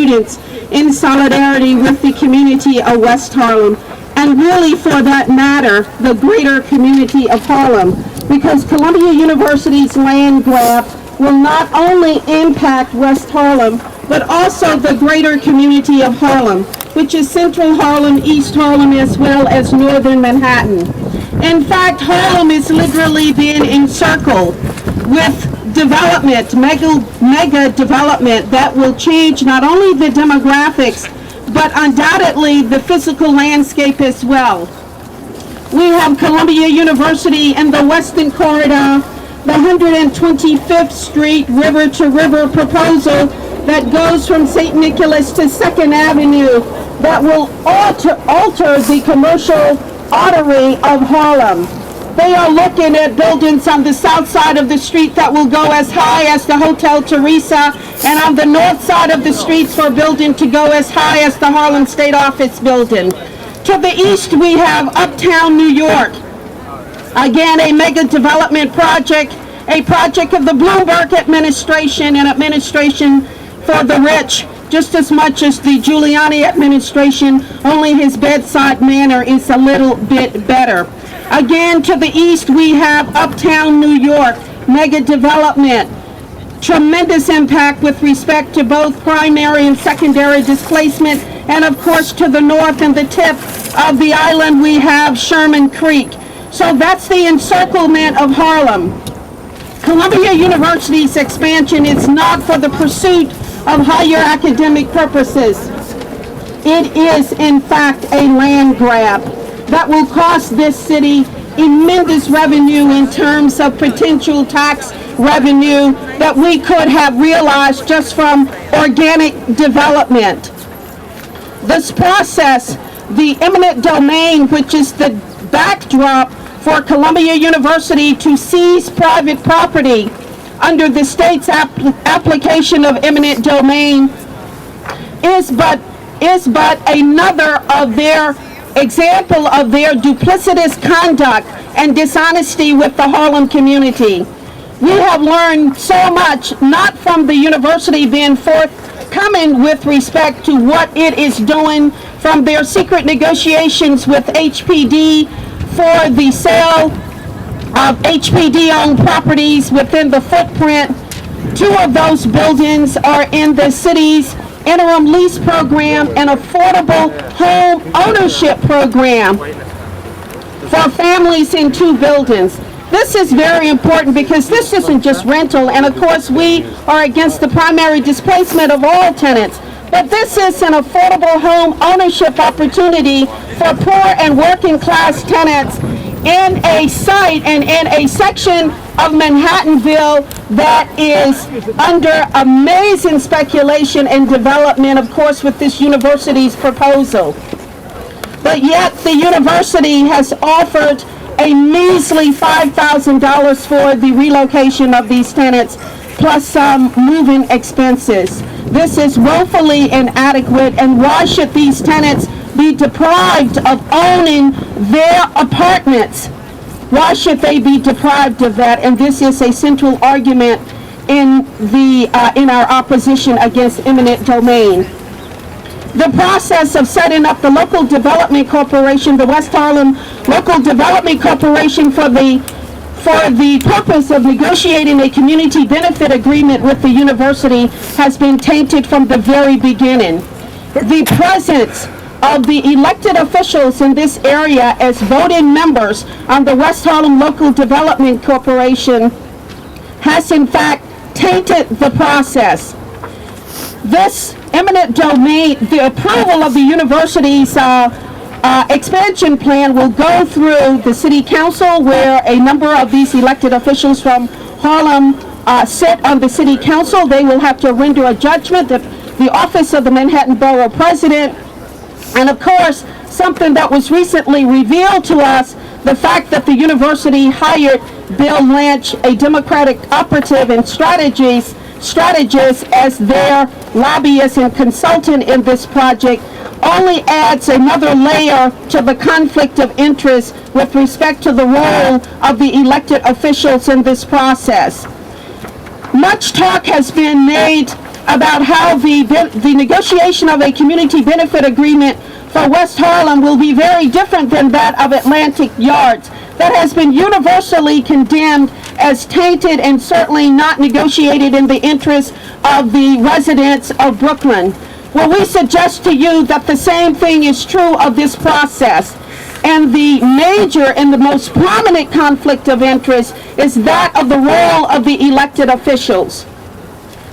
students in solidarity with the community of West Harlem, and really, for that matter, the greater community of Harlem, because Columbia University's land grab will not only impact West Harlem, but also the greater community of Harlem, which is Central Harlem, East Harlem, as well as Northern Manhattan. In fact, Harlem is literally being encircled with development, mega development that will change not only the demographics, but undoubtedly the physical landscape as well. We have Columbia University in the Western Corridor, the 125th Street river-to-river proposal that goes from St. Nicholas to 2nd Avenue that will alter the commercial artery of Harlem. They are looking at buildings on the south side of the street that will go as high as the Hotel Teresa, and on the north side of the streets for a building to go as high as the Harlem State Office building. To the east, we have Uptown New York. Again, a mega development project, a project of the Bloomberg administration, and administration for the rich, just as much as the Giuliani administration, only his bedside manner is a little bit better. Again, to the east, we have Uptown New York, mega development, tremendous impact with respect to both primary and secondary displacement, and of course to the north and the tip of the island, we have Sherman Creek. So that's the encirclement of Harlem. Columbia University's expansion is not for the pursuit of higher academic purposes. It is, in fact, a land grab that will cost this city immense revenue in terms of potential tax revenue that we could have realized just from organic development. This process, the eminent domain, which is the backdrop for Columbia University to seize private property under the state's application of eminent domain, is but another of their example of their duplicitous conduct and dishonesty with the Harlem community. We have learned so much, not from the university being forthcoming with respect to what it is doing, from their secret negotiations with HPD for the sale of HPD-owned properties within the footprint. 2 of those buildings are in the city's interim lease program and affordable home ownership program for families in 2 buildings. This is very important because this isn't just rental, and of course we are against the primary displacement of all tenants, but this is an affordable home ownership opportunity for poor and working class tenants in a site and in a section of Manhattanville that is under amazing speculation and development, of course, with this university's proposal. But yet the university has offered a measly $5,000 for the relocation of these tenants, plus some moving expenses. This is woefully inadequate, and why should these tenants be deprived of owning their apartments? Why should they be deprived of that? And this is a central argument in our opposition against eminent domain. The process of setting up the local development corporation, the West Harlem Local Development Corporation, for the purpose of negotiating a community benefit agreement with the university has been tainted from the very beginning. The presence of the elected officials in this area as voting members on the West Harlem Local Development Corporation has in fact tainted the process. This eminent domain, the approval of the university's expansion plan will go through the city council, where a number of these elected officials from Harlem sit on the city council. They will have to render a judgment. The office of the Manhattan Borough President, and of course, something that was recently revealed to us, the fact that the university hired Bill Lynch, a Democratic operative and strategist, as their lobbyist and consultant in this project, only adds another layer to the conflict of interest with respect to the role of the elected officials in this process. Much talk has been made about how the negotiation of a community benefit agreement for West Harlem will be very different than that of Atlantic Yards, that has been universally condemned as tainted and certainly not negotiated in the interest of the residents of Brooklyn. Well, we suggest to you that the same thing is true of this process. And the major and the most prominent conflict of interest is that of the role of the elected officials.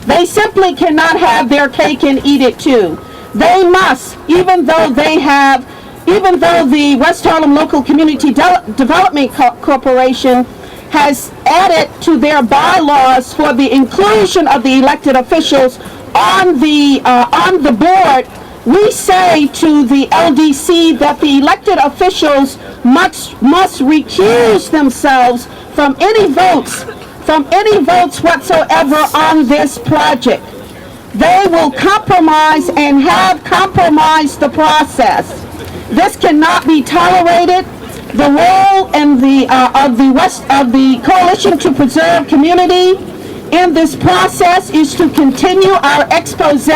They simply cannot have their cake and eat it too. They must, even though the West Harlem Local Community Development Corporation has added to their bylaws for the inclusion of the elected officials on the board, we say to the LDC that the elected officials must recuse themselves from any votes whatsoever on this project. They will compromise and have compromised the process. This cannot be tolerated. The role and of the Coalition to Preserve Community in this process is to continue our expose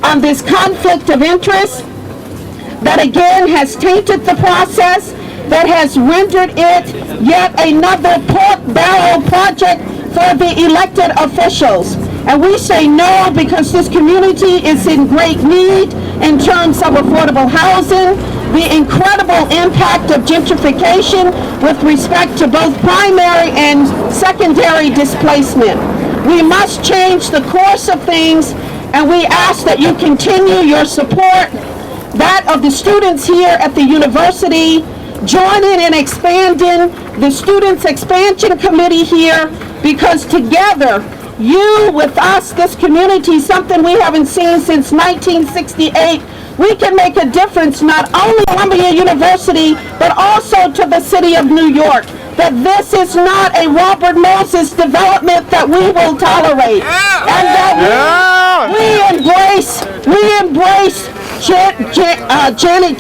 on this conflict of interest that again has tainted the process, that has rendered it yet another pork barrel project for the elected officials. And we say no because this community is in great need in terms of affordable housing, the incredible impact of gentrification with respect to both primary and secondary displacement. We must change the course of things, and we ask that you continue your support, that of the students here at the university, joining and expanding the Students Expansion Committee here, because together, you with us, this community, something we haven't seen since 1968, we can make a difference not only to Columbia University, but also to the city of New York. That this is not a Robert Moses development that we will tolerate. And that we embrace Jane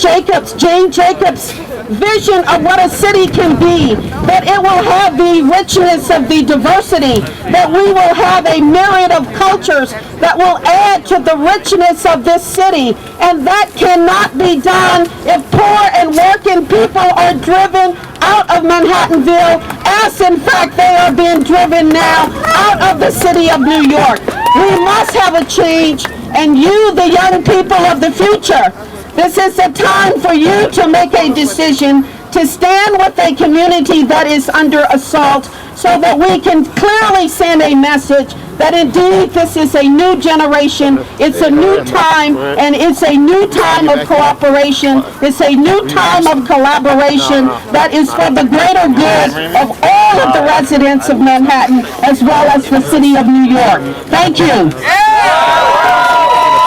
Jacobs' vision of what a city can be, that it will have the richness of the diversity, that we will have a myriad of cultures that will add to the richness of this city, and that cannot be done if poor and working people are driven out of Manhattanville, as in fact they are being driven now out of the city of New York. We must have a change, and you, the young people of the future, this is a time for you to make a decision to stand with a community that is under assault, so that we can clearly send a message that indeed this is a new generation, it's a new time, and it's a new time of cooperation, it's a new time of collaboration that is for the greater good of all of the residents of Manhattan as well as the city of New York. Thank you.